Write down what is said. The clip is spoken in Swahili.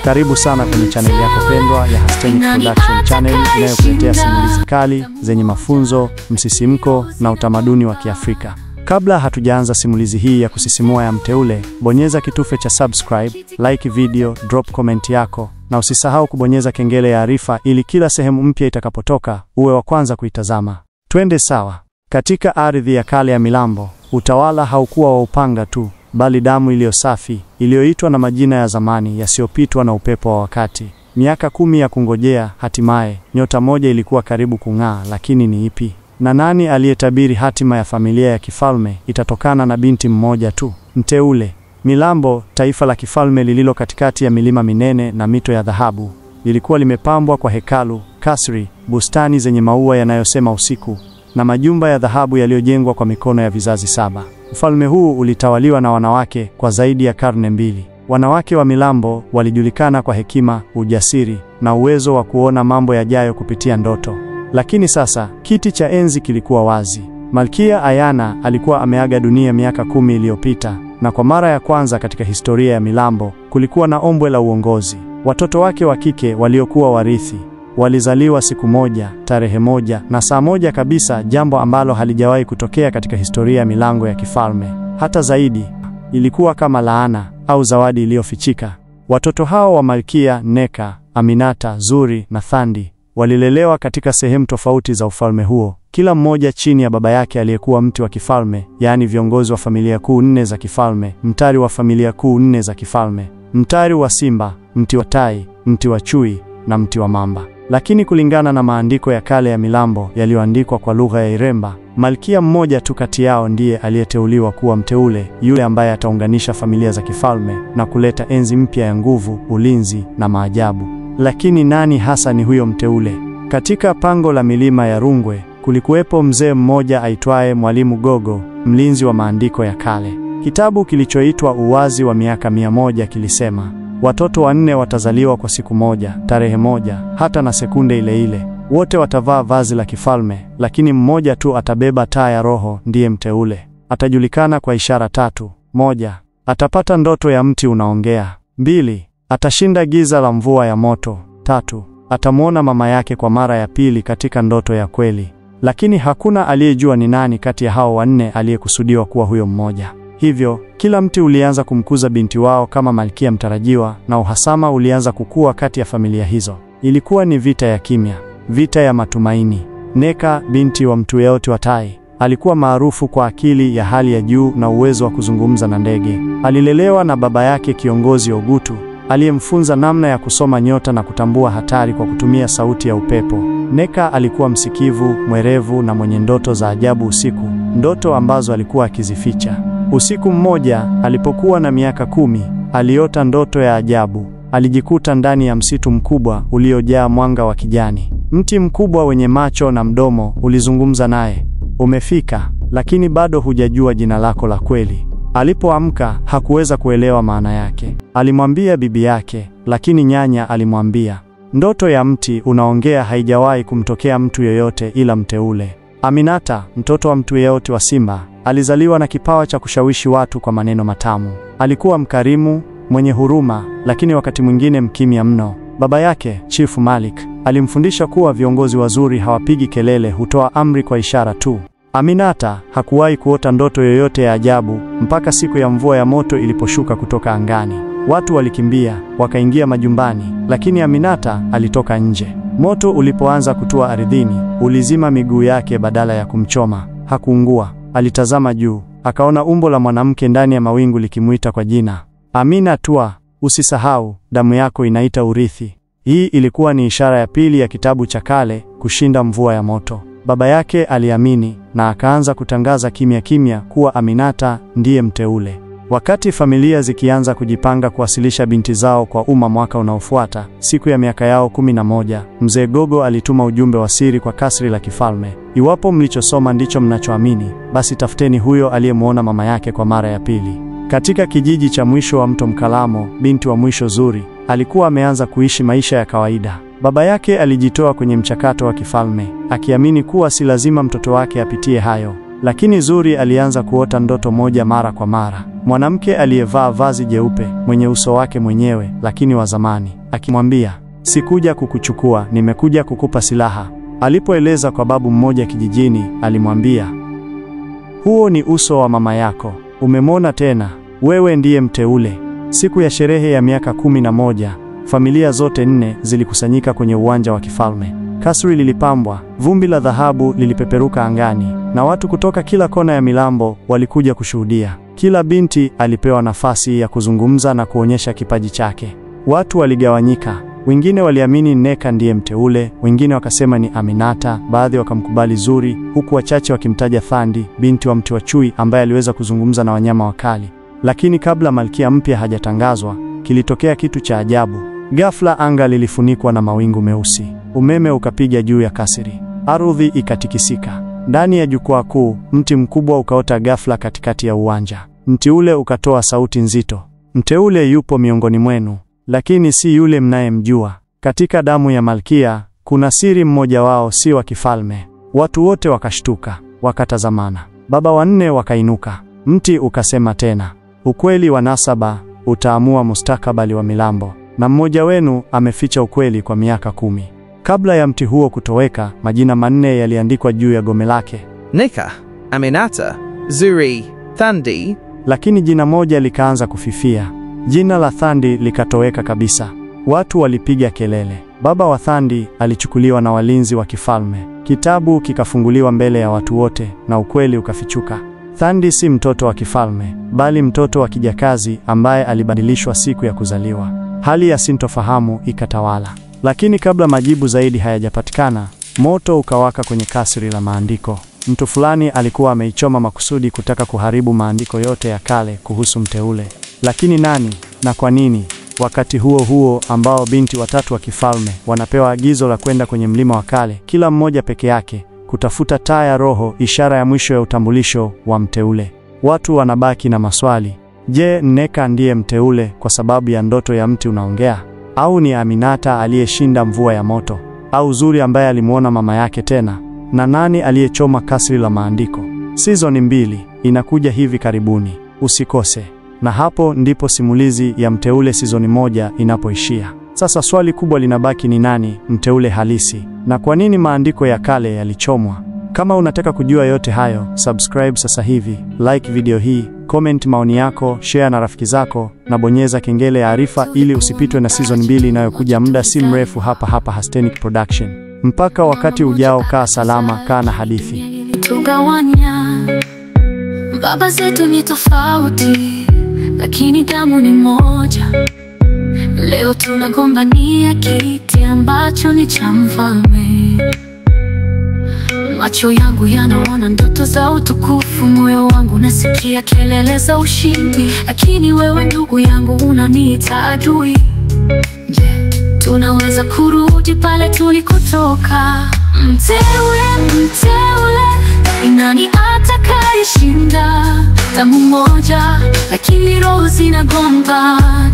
Karibu sana kwenye channel yako pendwa ya Hastenic Production Channel inayokuletea simulizi kali zenye mafunzo, msisimko na utamaduni wa Kiafrika. Kabla hatujaanza simulizi hii ya kusisimua ya Mteule, bonyeza kitufe cha subscribe, like video, drop comment yako na usisahau kubonyeza kengele ya arifa ili kila sehemu mpya itakapotoka uwe wa kwanza kuitazama. Twende sawa. Katika ardhi ya kale ya Milambo, utawala haukuwa wa upanga tu, bali damu iliyo safi, iliyoitwa na majina ya zamani yasiyopitwa na upepo wa wakati. Miaka 10 ya kungojea, hatimaye nyota moja ilikuwa karibu kung'aa, lakini ni ipi? Na nani aliyetabiri hatima ya familia ya kifalme itatokana na binti mmoja tu? Mteule. Milambo, taifa la kifalme lililo katikati ya milima minene na mito ya dhahabu, lilikuwa limepambwa kwa hekalu, kasri, bustani zenye maua yanayosema usiku, na majumba ya dhahabu yaliyojengwa kwa mikono ya vizazi 7. Ufalme huu ulitawaliwa na wanawake kwa zaidi ya karne 2. Wanawake wa Milambo walijulikana kwa hekima, ujasiri na uwezo wa kuona mambo yajayo kupitia ndoto. Lakini sasa, kiti cha enzi kilikuwa wazi. Malkia Ayana alikuwa ameaga dunia miaka 10 iliyopita, na kwa mara ya kwanza katika historia ya Milambo, kulikuwa na ombwe la uongozi. Watoto wake wa kike waliokuwa warithi walizaliwa siku moja, tarehe moja na saa moja kabisa, jambo ambalo halijawahi kutokea katika historia ya milango ya kifalme. Hata zaidi, ilikuwa kama laana au zawadi iliyofichika. Watoto hao wa Malkia, Nneka, Aminata, Zuri na Thandi, walilelewa katika sehemu tofauti za ufalme huo, kila mmoja chini ya baba yake aliyekuwa mti wa kifalme, yaani viongozi wa familia kuu 4 za kifalme, mtari wa familia kuu 4 za kifalme, mtari wa simba, mti wa tai, mti wa chui na mti wa mamba. Lakini kulingana na maandiko ya kale ya Milambo yaliyoandikwa kwa lugha ya Iremba, malkia mmoja tu kati yao ndiye aliyeteuliwa kuwa mteule, yule ambaye ataunganisha familia za kifalme na kuleta enzi mpya ya nguvu, ulinzi na maajabu. Lakini nani hasa ni huyo mteule? Katika pango la milima ya Rungwe, kulikuwepo mzee mmoja aitwaye Mwalimu Gogo, mlinzi wa maandiko ya kale. Kitabu kilichoitwa Uwazi wa miaka 100 kilisema, watoto 4 watazaliwa kwa siku moja, tarehe moja, hata na sekunde ile ile. Wote watavaa vazi la kifalme, lakini mmoja tu atabeba taa ya roho, ndiye mteule. Atajulikana kwa ishara 3. 1. Atapata ndoto ya mti unaongea. 2. Atashinda giza la mvua ya moto. 3. Atamwona mama yake kwa mara ya pili katika ndoto ya kweli. Lakini hakuna aliyejua ni nani kati ya hao 4 aliyekusudiwa kuwa huyo mmoja. Hivyo, kila mti ulianza kumkuza binti wao kama malkia mtarajiwa, na uhasama ulianza kukua kati ya familia hizo. Ilikuwa ni vita ya kimya, vita ya matumaini. Nneka, binti wa Mtuyeoti wa Tai, alikuwa maarufu kwa akili ya hali ya juu na uwezo wa kuzungumza na ndege. Alilelewa na baba yake kiongozi Ogutu, aliyemfunza namna ya kusoma nyota na kutambua hatari kwa kutumia sauti ya upepo. Nneka alikuwa msikivu, mwerevu na mwenye ndoto za ajabu usiku, ndoto ambazo alikuwa akizificha. Usiku mmoja, alipokuwa na miaka 10, aliota ndoto ya ajabu. Alijikuta ndani ya msitu mkubwa uliojaa mwanga wa kijani. Mti mkubwa wenye macho na mdomo ulizungumza naye. Umefika, lakini bado hujajua jina lako la kweli. Alipoamka, hakuweza kuelewa maana yake. Alimwambia bibi yake, lakini nyanya alimwambia, ndoto ya mti unaongea haijawahi kumtokea mtu yoyote ila mteule. Aminata, mtoto wa Mtuyeoti wa Simba, alizaliwa na kipawa cha kushawishi watu kwa maneno matamu. Alikuwa mkarimu, mwenye huruma, lakini wakati mwingine mkimya mno. Baba yake, Chief Malik, alimfundisha kuwa viongozi wazuri hawapigi kelele, hutoa amri kwa ishara tu. Aminata hakuwahi kuota ndoto yoyote ya ajabu mpaka siku ya mvua ya moto iliposhuka kutoka angani. Watu walikimbia, wakaingia majumbani, lakini Aminata alitoka nje. Moto ulipoanza kutua ardhini, ulizima miguu yake badala ya kumchoma. Hakuungua. Alitazama juu, akaona umbo la mwanamke ndani ya mawingu likimuita kwa jina. Amina tua, usisahau, damu yako inaita urithi. Hii ilikuwa ni ishara ya pili ya kitabu cha kale kushinda mvua ya moto. Baba yake aliamini na akaanza kutangaza kimya kimya kuwa Aminata ndiye mteule. Wakati familia zikianza kujipanga kuwasilisha binti zao kwa umma mwaka unaofuata, siku ya miaka yao 11, mzee Gogo alituma ujumbe wa siri kwa kasri la kifalme. Iwapo mlichosoma ndicho mnachoamini, basi tafuteni huyo aliyemuona mama yake kwa mara ya pili. Katika kijiji cha mwisho wa mto Mkalamo, binti wa mwisho Zuri alikuwa ameanza kuishi maisha ya kawaida. Baba yake alijitoa kwenye mchakato wa kifalme, akiamini kuwa si lazima mtoto wake apitie hayo. Lakini Zuri alianza kuota ndoto moja mara kwa mara. Mwanamke aliyevaa vazi jeupe, mwenye uso wake mwenyewe lakini wa zamani, akimwambia, "Sikuja kukuchukua, nimekuja kukupa silaha." Alipoeleza kwa babu mmoja kijijini, alimwambia, "Huo ni uso wa mama yako. Umemwona tena? Wewe ndiye mteule." Siku ya sherehe ya miaka 11, familia zote 4 zilikusanyika kwenye uwanja wa kifalme. Kasri lilipambwa, vumbi la dhahabu lilipeperuka angani, na watu kutoka kila kona ya Milambo walikuja kushuhudia. Kila binti alipewa nafasi ya kuzungumza na kuonyesha kipaji chake. Watu waligawanyika. Wengine waliamini Nneka ndiye mteule, wengine wakasema ni Aminata, baadhi wakamkubali Zuri, huku wachache wakimtaja Thandi, binti wa mti wa chui ambaye aliweza kuzungumza na wanyama wakali. Lakini kabla malkia mpya hajatangazwa, kilitokea kitu cha ajabu. Ghafla anga lilifunikwa na mawingu meusi. Umeme ukapiga juu ya kasri. Ardhi ikatikisika. Ndani ya jukwaa kuu, mti mkubwa ukaota ghafla katikati ya uwanja. Mti ule ukatoa sauti nzito. "Mteule yupo miongoni mwenu, lakini si yule mnayemjua. Katika damu ya malkia kuna siri, mmoja wao si wa kifalme." Watu wote wakashtuka, wakatazamana. Baba wanne wakainuka. Mti ukasema tena, "Ukweli wa nasaba utaamua mustakabali wa Milambo, na mmoja wenu ameficha ukweli kwa miaka 10." Kabla ya mti huo kutoweka, majina 4 yaliandikwa juu ya gome lake: Nneka, Aminata, Zuri, Thandi. Lakini jina moja likaanza kufifia. Jina la Thandi likatoweka kabisa. Watu walipiga kelele. Baba wa Thandi alichukuliwa na walinzi wa kifalme. Kitabu kikafunguliwa mbele ya watu wote na ukweli ukafichuka. Thandi si mtoto wa kifalme, bali mtoto wa kijakazi ambaye alibadilishwa siku ya kuzaliwa. Hali ya sintofahamu ikatawala. Lakini kabla majibu zaidi hayajapatikana, moto ukawaka kwenye kasri la maandiko. Mtu fulani alikuwa ameichoma makusudi kutaka kuharibu maandiko yote ya kale kuhusu mteule. Lakini nani na kwa nini? Wakati huo huo ambao binti watatu wa kifalme wanapewa agizo la kwenda kwenye mlima wa kale, kila mmoja peke yake, kutafuta taa ya roho, ishara ya mwisho ya utambulisho wa mteule. Watu wanabaki na maswali. Je, Nneka ndiye mteule kwa sababu ya ndoto ya mti unaongea? Au ni Aminata aliyeshinda mvua ya moto? Au Zuri ambaye alimuona mama yake tena? Na nani aliyechoma kasri la maandiko? Season 2 inakuja hivi karibuni. Usikose. Na hapo ndipo simulizi ya Mteule season 1 inapoishia. Sasa swali kubwa linabaki, ni nani mteule halisi? Na kwa nini maandiko ya kale yalichomwa? Kama unataka kujua yote hayo, subscribe sasa hivi, like video hii, comment maoni yako, share na rafiki zako, na bonyeza kengele ya arifa ili usipitwe na season 2 inayokuja muda si mrefu hapa Hastenic Production. Mpaka wakati ujao, kaa salama, kaa na hadithi. Tugawanya, baba zetu ni tofauti, lakini damu ni moja. Leo tunagombania kiti ambacho ni cha mfalme. Macho yangu yanaona ndoto za utukufu, moyo wangu nasikia kelele za ushindi. Lakini wewe ndugu yangu unaniita adui. Je, tunaweza kurudi pale tulikotoka? Mteule, ni nani atakayeshinda? Damu moja, lakini roho zinagombana.